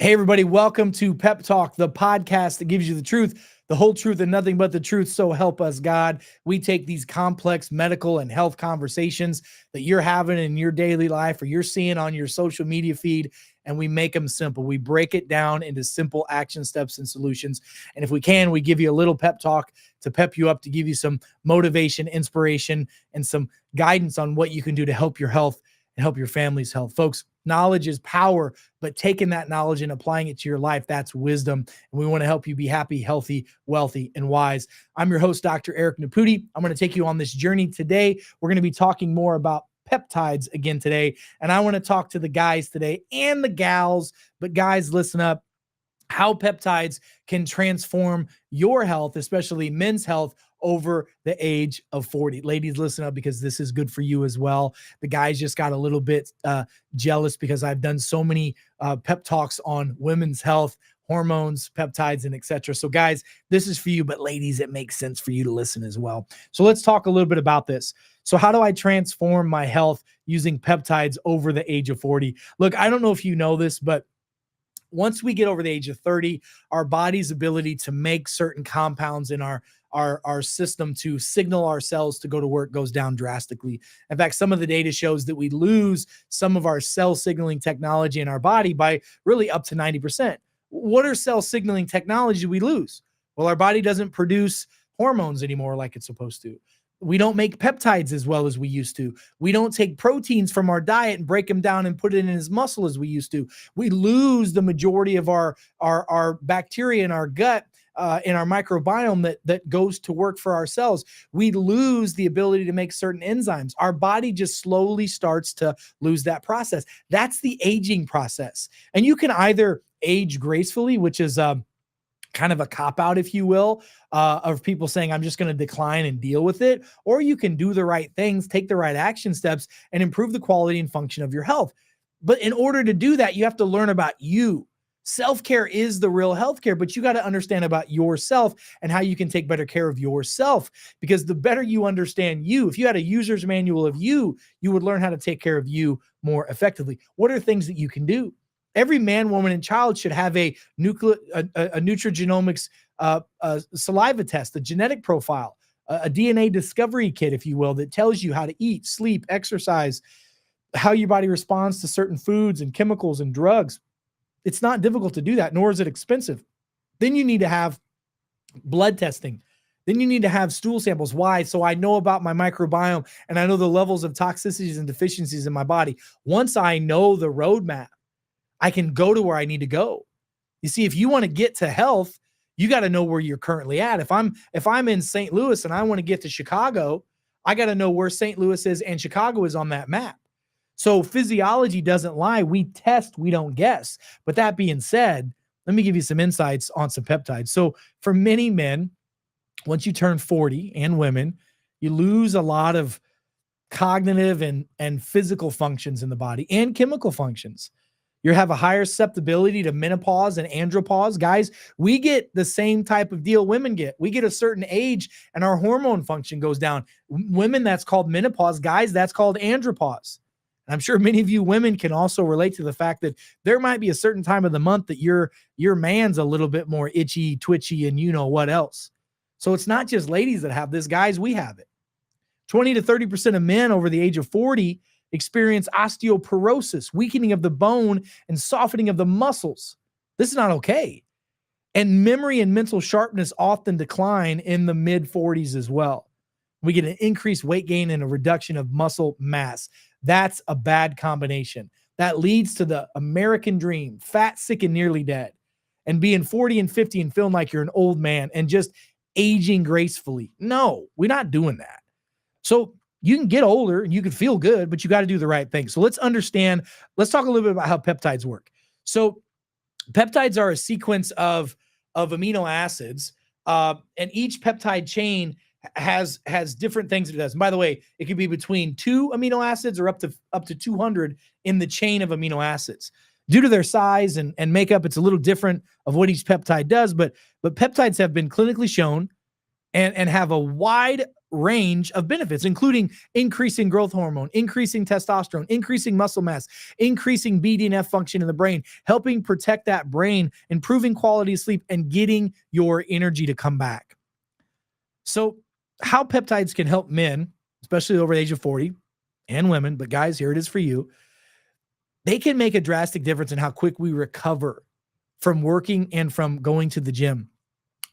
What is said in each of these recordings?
Hey, everybody, welcome to PEP Talk, the podcast that gives you the truth, the whole truth, and nothing but the truth. So help us, God. We take these complex medical and health conversations that you're having in your daily life or you're seeing on your social media feed, and we make them simple. We break it down into simple action steps and solutions. And if we can, we give you a little pep talk to pep you up, to give you some motivation, inspiration, and some guidance on what you can do to help your health and help your family's health. Folks, knowledge is power, but taking that knowledge and applying it to your life, that's wisdom. And we want to help you be happy, healthy, wealthy, and wise. I'm your host, Dr. Eric Naputi. I'm going to take you on this journey today. We're going to be talking more about peptides again today. And I want to talk to the guys today and the gals, but guys, listen up. How peptides can transform your health, especially men's health, over the age of 40. Ladies, listen up, because this is good for you as well. The guys just got a little bit jealous because I've done so many pep talks on women's health, hormones, peptides, and etc. So guys, this is for you, but ladies, it makes sense for you to listen as well. So let's talk a little bit about this. So how do I transform my health using peptides over the age of 40? Look, I don't know if you know this, but once we get over the age of 30, our body's ability to make certain compounds in our system to signal our cells to go to work goes down drastically. In fact, some of the data shows that we lose some of our cell signaling technology in our body by really up to 90%. What are cell signaling technology we lose? Well, our body doesn't produce hormones anymore like it's supposed to. We don't make peptides as well as we used to. We don't take proteins from our diet and break them down and put it in his muscle as we used to. We lose the majority of our bacteria in our gut, in our microbiome that goes to work for our cells. We lose the ability to make certain enzymes. Our body just slowly starts to lose that process. That's the aging process. And you can either age gracefully, which is kind of a cop-out, if you will, of people saying, I'm just going to decline and deal with it. Or you can do the right things, take the right action steps, and improve the quality and function of your health. But in order to do that, you have to learn about you. Self-care is the real healthcare, but you got to understand about yourself and how you can take better care of yourself. Because the better you understand you, if you had a user's manual of you, you would learn how to take care of you more effectively. What are things that you can do? Every man, woman, and child should have a nutrigenomics saliva test, a genetic profile, a DNA discovery kit, if you will, that tells you how to eat, sleep, exercise, how your body responds to certain foods and chemicals and drugs. It's not difficult to do that, nor is it expensive. Then you need to have blood testing. Then you need to have stool samples. Why? So I know about my microbiome and I know the levels of toxicities and deficiencies in my body. Once I know the roadmap, I can go to where I need to go. You see, if you want to get to health, you got to know where you're currently at. If I'm in St. Louis and I want to get to Chicago, I got to know where St. Louis is and Chicago is on that map. So physiology doesn't lie. We test, we don't guess. But that being said, let me give you some insights on some peptides. So for many men, once you turn 40, and women, you lose a lot of cognitive and physical functions in the body and chemical functions. You have a higher susceptibility to menopause and andropause. Guys, we get the same type of deal women get. We get a certain age and our hormone function goes down. Women, that's called menopause. Guys, that's called andropause. And I'm sure many of you women can also relate to the fact that there might be a certain time of the month that your man's a little bit more itchy, twitchy, and you know what else. So it's not just ladies that have this. Guys, we have it. 20 to 30% of men over the age of 40 experience osteoporosis, weakening of the bone and softening of the muscles. This is not okay. And memory and mental sharpness often decline in the mid 40s as well. We get an increased weight gain and a reduction of muscle mass. That's a bad combination. That leads to the American dream, fat, sick, and nearly dead, and being 40 and 50 and feeling like you're an old man and just aging gracefully. No, we're not doing that. So you can get older and you can feel good, but you got to do the right thing. So let's talk a little bit about how peptides work. So peptides are a sequence of amino acids, and each peptide chain has different things it does. And by the way, it can be between 2 amino acids or up to 200 in the chain of amino acids. Due to their size and makeup, it's a little different of what each peptide does, but peptides have been clinically shown and have a wide range of benefits, including increasing growth hormone, increasing testosterone, increasing muscle mass, increasing BDNF function in the brain, helping protect that brain, improving quality of sleep, and getting your energy to come back. So, how peptides can help men, especially over the age of 40, and women, but guys, here it is for you. They can make a drastic difference in how quick we recover from working and from going to the gym.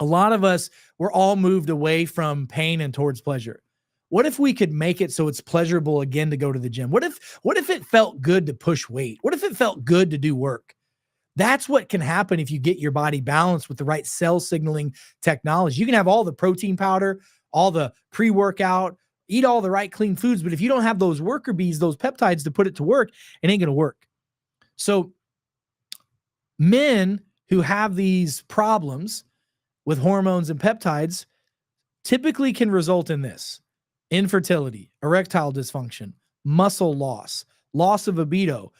A lot of us, we're all moved away from pain and towards pleasure. What if we could make it so it's pleasurable again to go to the gym? What if it felt good to push weight? What if it felt good to do work? That's what can happen if you get your body balanced with the right cell signaling technology. You can have all the protein powder, all the pre-workout, eat all the right clean foods, but if you don't have those worker bees, those peptides to put it to work, it ain't going to work. So men who have these problems with hormones and peptides typically can result in this: infertility, erectile dysfunction, muscle loss, loss of libido,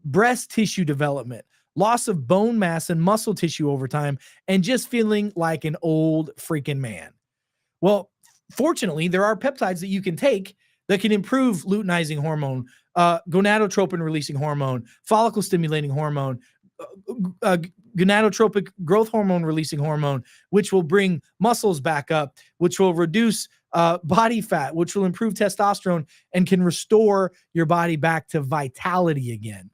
breast tissue development, loss of bone mass and muscle tissue over time, and just feeling like an old freaking man. Well, fortunately, there are peptides that you can take that can improve luteinizing hormone, gonadotropin releasing hormone, follicle stimulating hormone, gonadotropic growth hormone releasing hormone, which will bring muscles back up, which will reduce body fat, which will improve testosterone and can restore your body back to vitality again.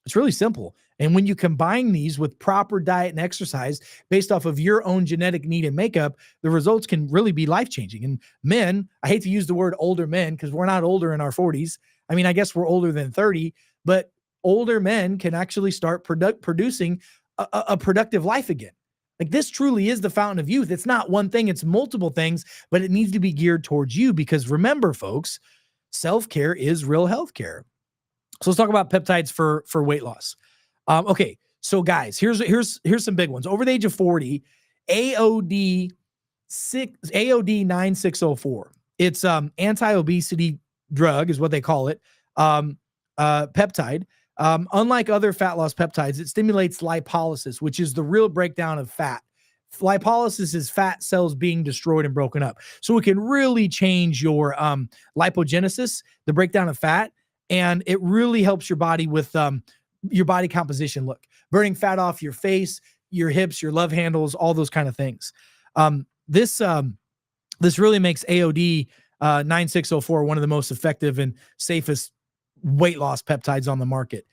It's really simple. And when you combine these with proper diet and exercise based off of your own genetic need and makeup, the results can really be life-changing. And men, I hate to use the word older men because we're not older in our 40s. I mean, I guess we're older than 30, but older men can actually start producing a productive life again. Like, this truly is the fountain of youth. It's not one thing, it's multiple things, but it needs to be geared towards you because remember, folks, self-care is real healthcare. So let's talk about peptides for weight loss. Okay, so guys, here's some big ones. Over the age of 40, AOD 9604. It's anti-obesity drug is what they call it. Peptide. Unlike other fat loss peptides, it stimulates lipolysis, which is the real breakdown of fat. Lipolysis is fat cells being destroyed and broken up. So it can really change your lipogenesis, the breakdown of fat, and it really helps your body with your body composition look, burning fat off your face, your hips, your love handles, all those kind of things. This really makes AOD 9604 one of the most effective and safest weight loss peptides on the market.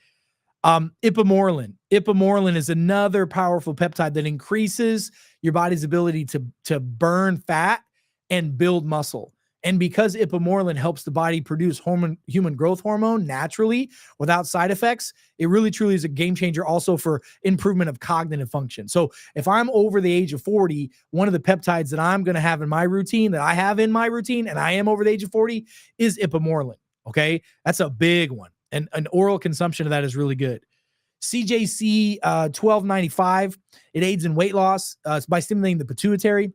Ipamorelin. Ipamorelin is another powerful peptide that increases your body's ability to burn fat and build muscle. And because ipamorelin helps the body produce human growth hormone naturally without side effects, it really truly is a game changer also for improvement of cognitive function. So if I'm over the age of 40, one of the peptides that I'm going to have in my routine, and I am over the age of 40, is ipamorelin. Okay. That's a big one. And an oral consumption of that is really good. CJC 1295, it aids in weight loss by stimulating the pituitary,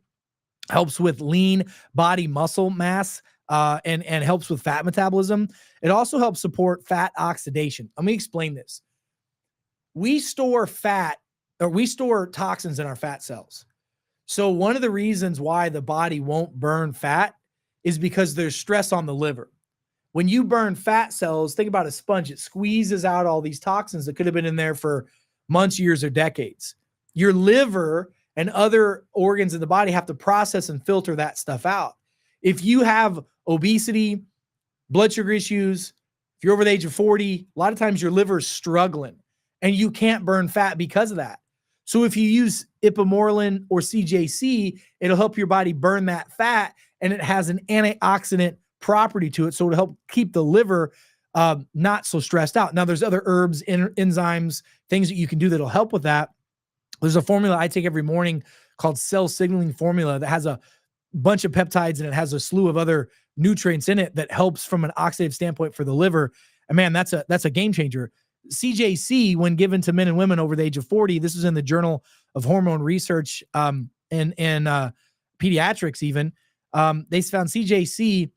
helps with lean body muscle mass, and helps with fat metabolism. It also helps support fat oxidation. Let me explain this. We store toxins in our fat cells. So one of the reasons why the body won't burn fat is because there's stress on the liver. When you burn fat cells, think about a sponge. It squeezes out all these toxins that could have been in there for months, years, or decades. Your liver and other organs in the body have to process and filter that stuff out. If you have obesity, blood sugar issues, if you're over the age of 40, a lot of times your liver is struggling and you can't burn fat because of that. So if you use ipamorelin or CJC, it'll help your body burn that fat, and it has an antioxidant property to it. So it'll help keep the liver not so stressed out. Now there's other herbs, enzymes, things that you can do that'll help with that. There's a formula I take every morning called cell signaling formula that has a bunch of peptides and it has a slew of other nutrients in it that helps from an oxidative standpoint for the liver. And man, that's a game changer. CJC, when given to men and women over the age of 40, this is in the Journal of Hormone Research and Pediatrics even, they found CJC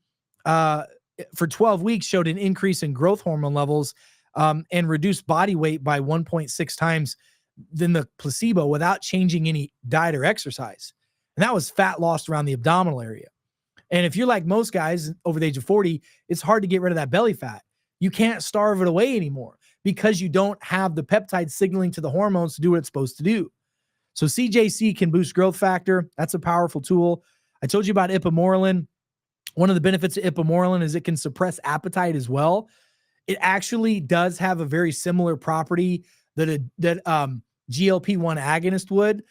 for 12 weeks showed an increase in growth hormone levels and reduced body weight by 1.6 times than the placebo without changing any diet or exercise. And that was fat lost around the abdominal area. And if you're like most guys over the age of 40, it's hard to get rid of that belly fat. You can't starve it away anymore because you don't have the peptide signaling to the hormones to do what it's supposed to do. So CJC can boost growth factor. That's a powerful tool. I told you about ipamorelin. One of the benefits of ipamorelin is it can suppress appetite as well. It actually does have a very similar property that GLP-1 agonist would,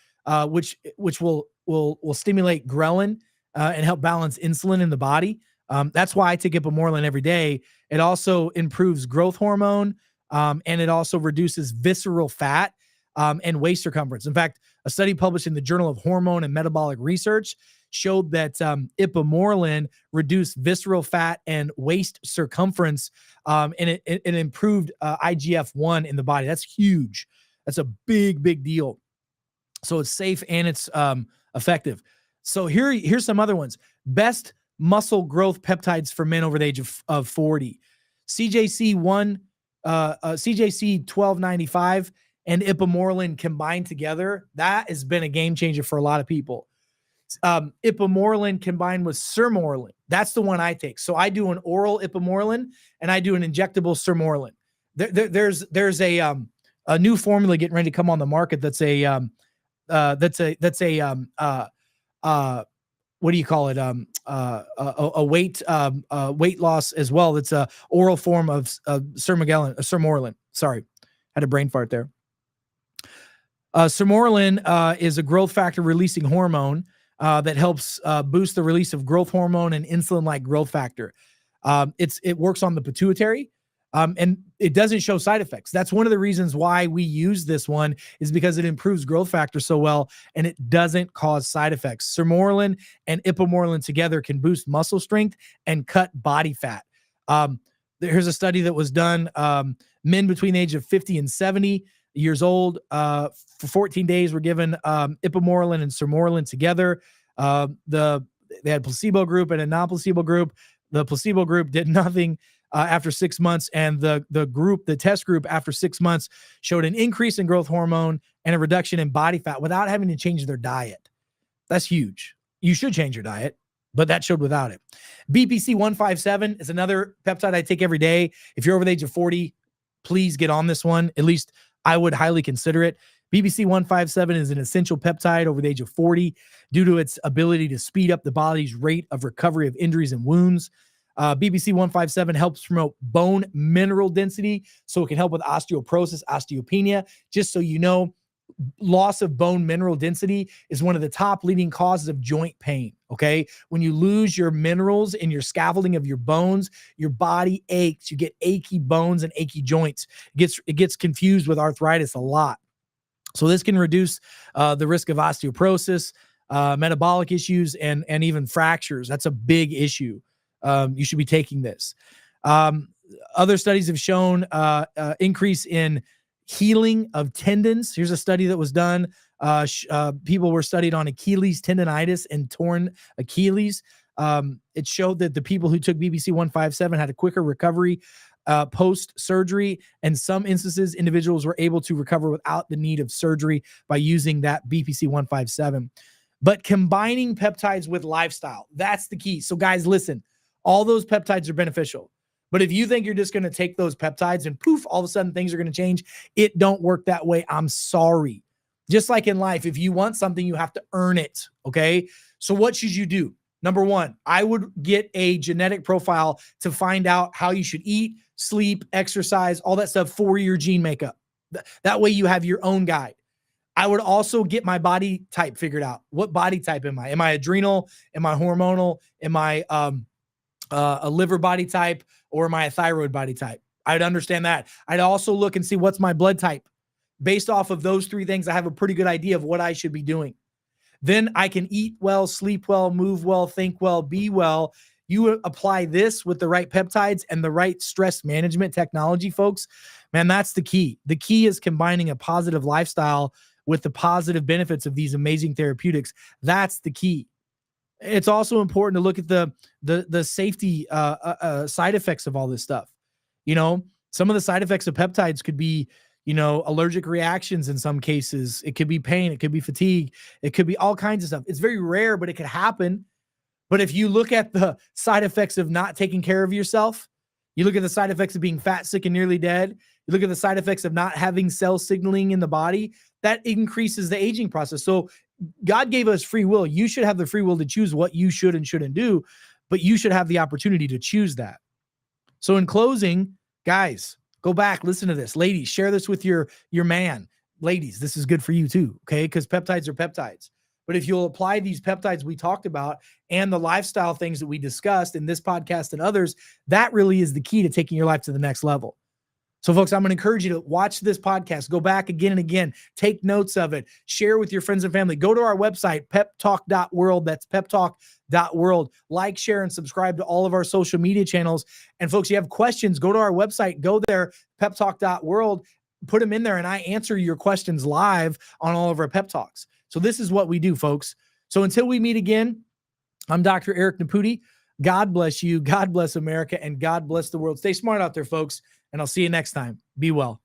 which will stimulate ghrelin and help balance insulin in the body. That's why I take ipamorelin every day. It also improves growth hormone, and it also reduces visceral fat and waist circumference. In fact, a study published in the Journal of Hormone and Metabolic Research showed that ipamorelin reduced visceral fat and waist circumference, and it improved IGF-1 in the body. That's huge. That's a big, big deal. So it's safe and it's effective. So here's some other ones. Best muscle growth peptides for men over the age of 40. CJC 1295 and ipamorelin combined together. That has been a game changer for a lot of people. Ipamorelin combined with sermorelin. That's the one I take. So I do an oral ipamorelin and I do an injectable sermorelin. There's a new formula getting ready to come on the market. That's a what do you call it? A weight loss as well. It's a oral form of sermorelin. Sorry, had a brain fart there. Sermorelin is a growth factor releasing hormone that helps boost the release of growth hormone and insulin-like growth factor. It works on the pituitary, and it doesn't show side effects. That's one of the reasons why we use this one, is because it improves growth factor so well, and it doesn't cause side effects. Sermorelin and ipamorelin together can boost muscle strength and cut body fat. Here's a study that was done. Men between the age of 50 and 70 years old, for 14 days were given ipamorelin and sermorelin together. They had placebo group and a non-placebo group. The placebo group did nothing after 6 months, and the test group after 6 months showed an increase in growth hormone and a reduction in body fat without having to change their diet. That's huge. You should change your diet, but that showed without it. BPC 157 is another peptide I take every day. If you're over the age of 40, please get on this one. At least I would highly consider it. BPC 157 is an essential peptide over the age of 40 due to its ability to speed up the body's rate of recovery of injuries and wounds. BPC 157 helps promote bone mineral density, so it can help with osteoporosis, osteopenia. Just so you know, loss of bone mineral density is one of the top leading causes of joint pain, okay? When you lose your minerals in your scaffolding of your bones, your body aches. You get achy bones and achy joints. It gets confused with arthritis a lot. So this can reduce the risk of osteoporosis, metabolic issues, and even fractures. That's a big issue. You should be taking this. Other studies have shown increase in healing of tendons. Here's a study that was done. People were studied on Achilles tendonitis and torn Achilles. It showed that the people who took BPC 157 had a quicker recovery post-surgery. In some instances, individuals were able to recover without the need of surgery by using that BPC 157. But combining peptides with lifestyle, that's the key. So guys, listen, all those peptides are beneficial. But if you think you're just going to take those peptides and poof, all of a sudden things are going to change, it don't work that way. I'm sorry. Just like in life, if you want something, you have to earn it. Okay. So what should you do? Number one, I would get a genetic profile to find out how you should eat, sleep, exercise, all that stuff for your gene makeup. That way you have your own guide. I would also get my body type figured out. What body type am I? Am I adrenal? Am I hormonal? Am I a liver body type, or am I a thyroid body type? I'd understand that. I'd also look and see what's my blood type. Based off of those three things, I have a pretty good idea of what I should be doing. Then I can eat well, sleep well, move well, think well, be well. You apply this with the right peptides and the right stress management technology, folks. Man, that's the key. The key is combining a positive lifestyle with the positive benefits of these amazing therapeutics. That's the key. It's also important to look at the safety side effects of all this stuff. You know, some of the side effects of peptides could be, allergic reactions in some cases. It could be pain. It could be fatigue. It could be all kinds of stuff. It's very rare, but it could happen. But if you look at the side effects of not taking care of yourself, you look at the side effects of being fat, sick, and nearly dead, you look at the side effects of not having cell signaling in the body, that increases the aging process. So God gave us free will. You should have the free will to choose what you should and shouldn't do, but you should have the opportunity to choose that. So in closing, guys, go back, listen to this. Ladies, share this with your man. Ladies, this is good for you too, okay? Because peptides are peptides. But if you'll apply these peptides we talked about and the lifestyle things that we discussed in this podcast and others, that really is the key to taking your life to the next level. So folks, I'm going to encourage you to watch this podcast, go back again and again, take notes of it, share with your friends and family. Go to our website, peptalk.world. That's peptalk.world. Like, share, and subscribe to all of our social media channels. And folks, you have questions, go to our website, go there, peptalk.world, put them in there, and I answer your questions live on all of our pep talks. So this is what we do, folks. So until we meet again, I'm Dr. Eric Naputi. God bless you. God bless America, and God bless the world. Stay smart out there, folks, and I'll see you next time. Be well.